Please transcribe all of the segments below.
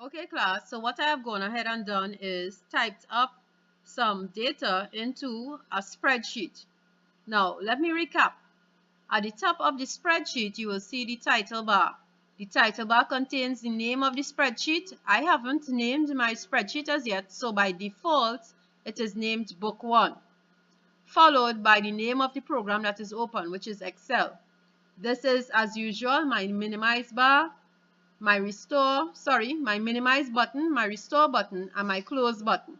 Okay, class, so what I have gone ahead and done is typed up some data into a spreadsheet. Now, let me recap. At the top of the spreadsheet, you will see the title bar. The title bar contains the name of the spreadsheet. I haven't named my spreadsheet as yet, so by default, it is named Book 1, followed by the name of the program that is open, which is Excel. This is, as usual, my minimize bar, my minimize button, my restore button, and my close button.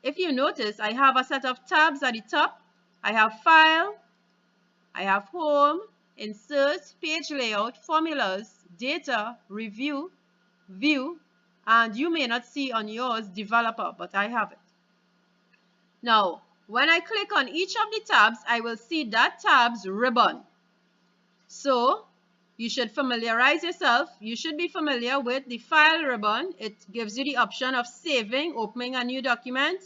If you notice, I have a set of tabs at the top. I have File, I have Home, Insert, Page Layout, Formulas, Data, Review, View, and you may not see on yours Developer, but I have it. Now, when I click on each of the tabs, I will see that tab's ribbon. So, you should familiarize yourself. You should be familiar with the File ribbon. It gives you the option of saving, opening a new document,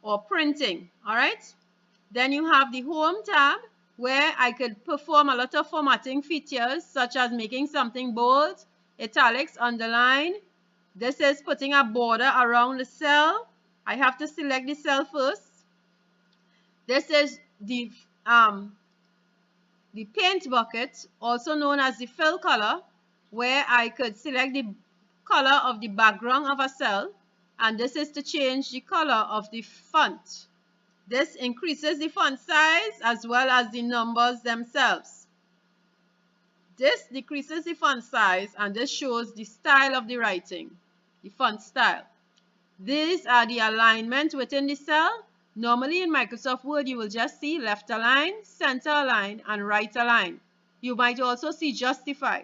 or printing. All right? Then you have the Home tab, where I could perform a lot of formatting features, such as making something bold, italics, underline. This is putting a border around the cell. I have to select the cell first. This is the paint bucket, also known as the fill color, where I could select the color of the background of a cell, and this is to change the color of the font. This increases the font size as well as the numbers themselves. This decreases the font size, and this shows the style of the writing, the font style. These are the alignment within the cell. Normally in Microsoft Word, you will just see left align, center align, and right align. You might also see justify.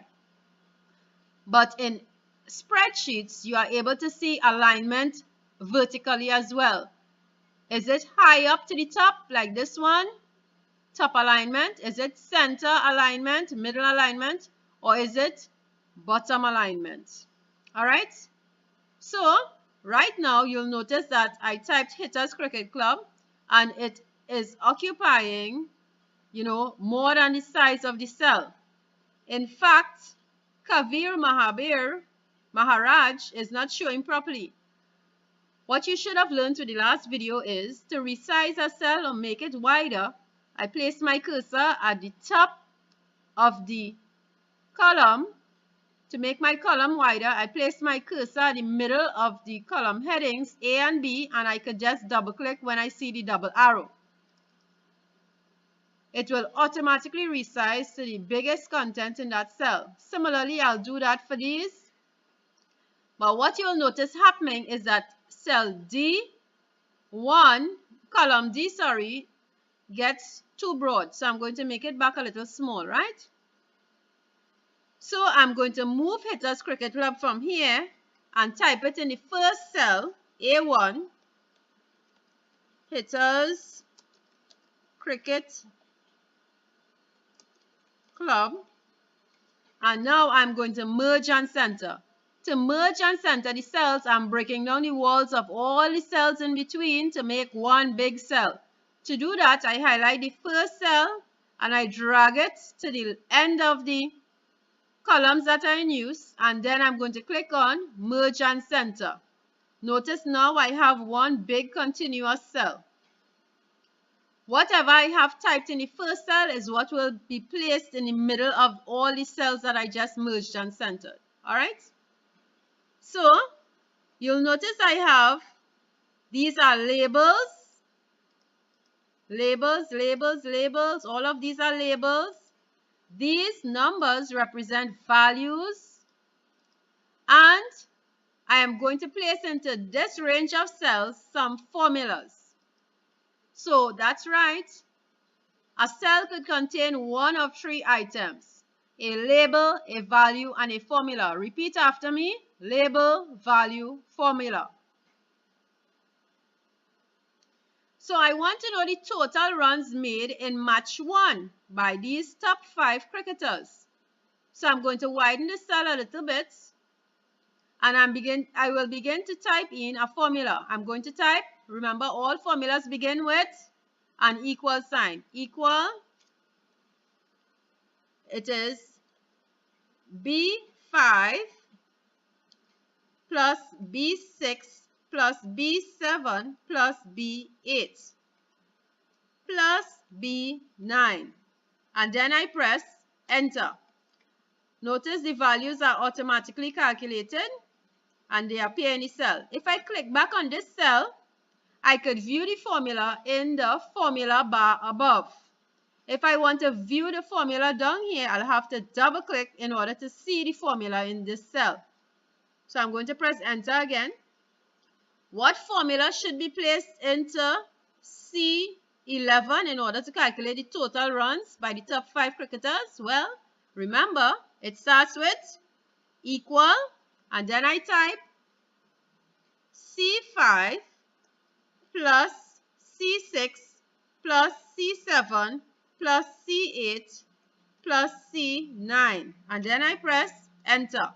But in spreadsheets, you are able to see alignment vertically as well. Is it high up to the top, like this one? Top alignment? Is it center alignment, middle alignment, or is it bottom alignment? All right. So right now, you'll notice that I typed Hitters Cricket Club, and it is occupying, more than the size of the cell. In fact, Kavir Maharaj is not showing properly. What you should have learned to the last video is to resize a cell or make it wider. I place my cursor at the top of the column. To make my column wider, I place my cursor at the middle of the column headings A and B, and I could just double click when I see the double arrow. It will automatically resize to the biggest content in that cell. Similarly, I'll do that for these. But what you'll notice happening is that cell D1, column D, gets too broad. So I'm going to make it back a little small, right? So I'm going to move Hitters Cricket Club from here and type it in the first cell, A1, Hitters Cricket Club. And now I'm going to merge and center. To merge and center the cells, I'm breaking down the walls of all the cells in between to make one big cell. To do that, I highlight the first cell and I drag it to the end of the columns that are in use, and then I'm going to click on Merge and Center. Notice now I have one big continuous cell. Whatever I have typed in the first cell is what will be placed in the middle of all the cells that I just merged and centered. Alright? So, you'll notice I have, these are labels. Labels, labels, labels. All of these are labels. These numbers represent values, and I am going to place into this range of cells some formulas. So that's right. A cell could contain one of three items: a label, a value, and a formula. Repeat after me: label, value, formula. So I want to know the total runs made in match 1 by these top 5 cricketers. So I'm going to widen the cell a little bit, and I will begin to type in a formula. I'm going to type, remember all formulas begin with an equal sign. Equal, it is B5 plus B6 plus B7 plus B8 plus B9. And then I press enter. Notice the values are automatically calculated and they appear in the cell. If I click back on this cell, I could view the formula in the formula bar above. If I want to view the formula down here, I'll have to double click in order to see the formula in this cell. So I'm going to press enter again. What formula should be placed into C11 in order to calculate the total runs by the top 5 cricketers? Well, remember, it starts with equal, and then I type C5 plus C6 plus C7 plus C8 plus C9, and then I press enter.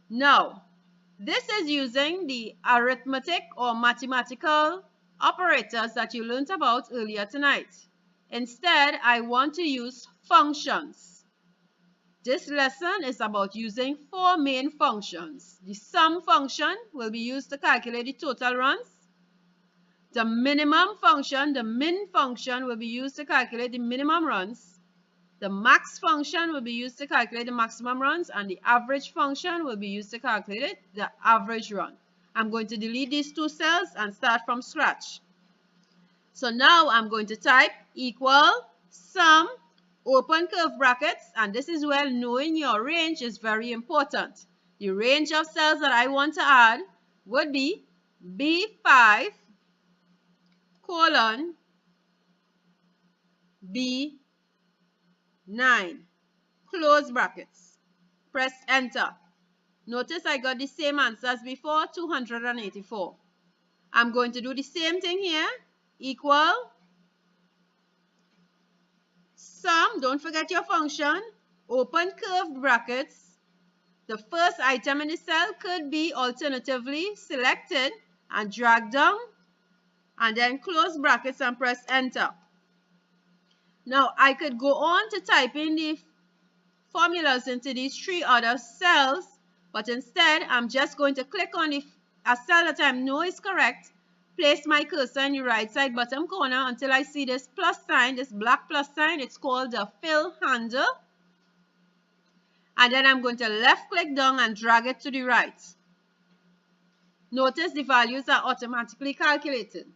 Now, this is using the arithmetic or mathematical operators that you learned about earlier tonight. Instead, I want to use functions. This lesson is about using 4 main functions. The sum function will be used to calculate the total runs. The minimum function, the min function, will be used to calculate the minimum runs. The max function will be used to calculate the maximum runs, and the average function will be used to calculate the average run. I'm going to delete these 2 cells and start from scratch. So now I'm going to type equal sum, open curve brackets, and this is where knowing your range is very important. The range of cells that I want to add would be B5 colon B9, close brackets. Press enter. Notice I got the same answer as before, 284. I'm going to do the same thing here. Equal sum, don't forget your function, open curved brackets. The first item in the cell could be alternatively selected and dragged down, and then close brackets and press enter. Now I could go on to type in the formulas into these 3 other cells, but instead I'm just going to click on a cell that I know is correct, place my cursor in the right side bottom corner until I see this plus sign, this black plus sign. It's called the fill handle. And then I'm going to left click down and drag it to the right. Notice the values are automatically calculated.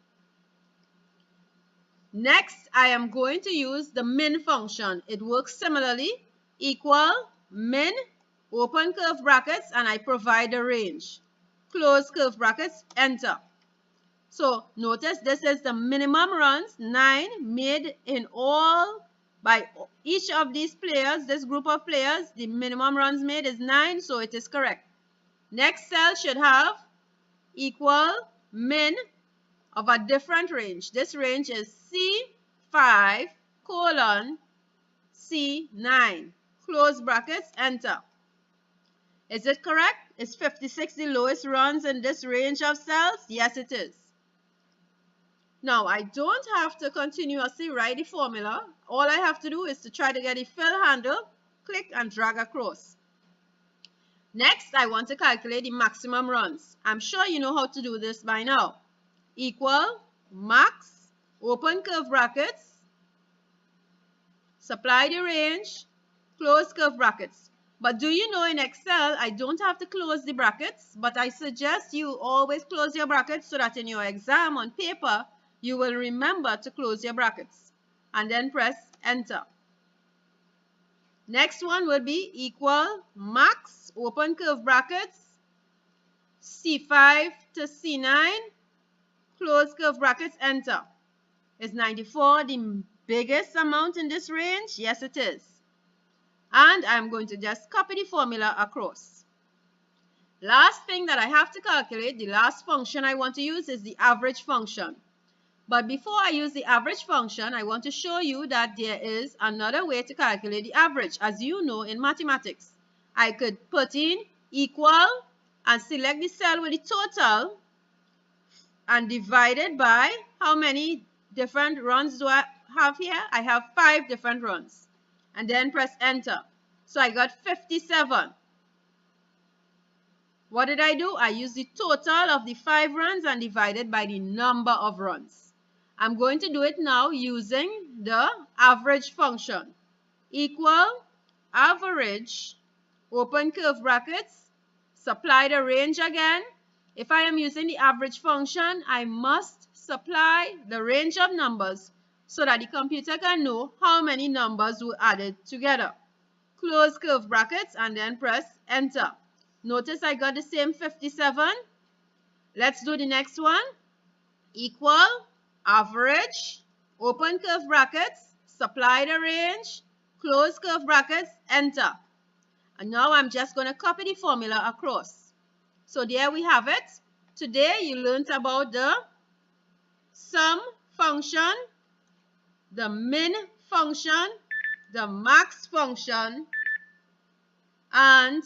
Next, I am going to use the min function. It works similarly. Equal min, open curve brackets, and I provide a range. Close curve brackets, enter. So notice this is the minimum runs, 9, made in all by each of these players, this group of players. The minimum runs made is 9, so it is correct. Next cell should have equal min of a different range. This range is C5 colon C9. Close brackets, enter. Is it correct? Is 56 the lowest runs in this range of cells? Yes, it is. Now, I don't have to continuously write the formula. All I have to do is to try to get the fill handle, click and drag across. Next, I want to calculate the maximum runs. I'm sure you know how to do this by now. Equal max, open curve brackets, supply the range, close curve brackets. But do you know in Excel, I don't have to close the brackets, but I suggest you always close your brackets so that in your exam on paper, you will remember to close your brackets. And then press enter. Next one will be equal max, open curve brackets, C5 to C9, close curve brackets, enter. Is 94 the biggest amount in this range? Yes, it is. And I'm going to just copy the formula across. Last thing that I have to calculate, the last function I want to use is the average function. But before I use the average function, I want to show you that there is another way to calculate the average. As you know in mathematics, I could put in equal and select the cell with the total and divide it by how many different runs do I have here? I have 5 different runs. And then press enter. So I got 57. What did I do? I used the total of the 5 runs and divided by the number of runs. I'm going to do it now using the average function. Equal average, open curve brackets, supply the range again. If I am using the average function, I must supply the range of numbers so that the computer can know how many numbers were added together. Close curve brackets and then press enter. Notice I got the same 57. Let's do the next one. Equal average, open curve brackets, supply the range, close curve brackets, enter. And now I'm just going to copy the formula across. So there we have it. Today you learned about the sum function, the min function, the max function, and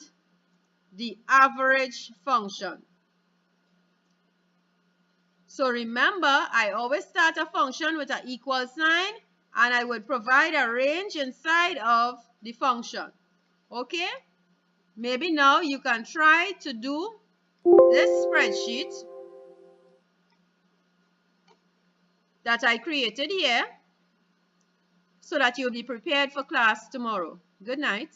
the average function. So remember, I always start a function with an equal sign and I would provide a range inside of the function. Okay? Maybe now you can try to do this spreadsheet that I created here so that you'll be prepared for class tomorrow. Good night.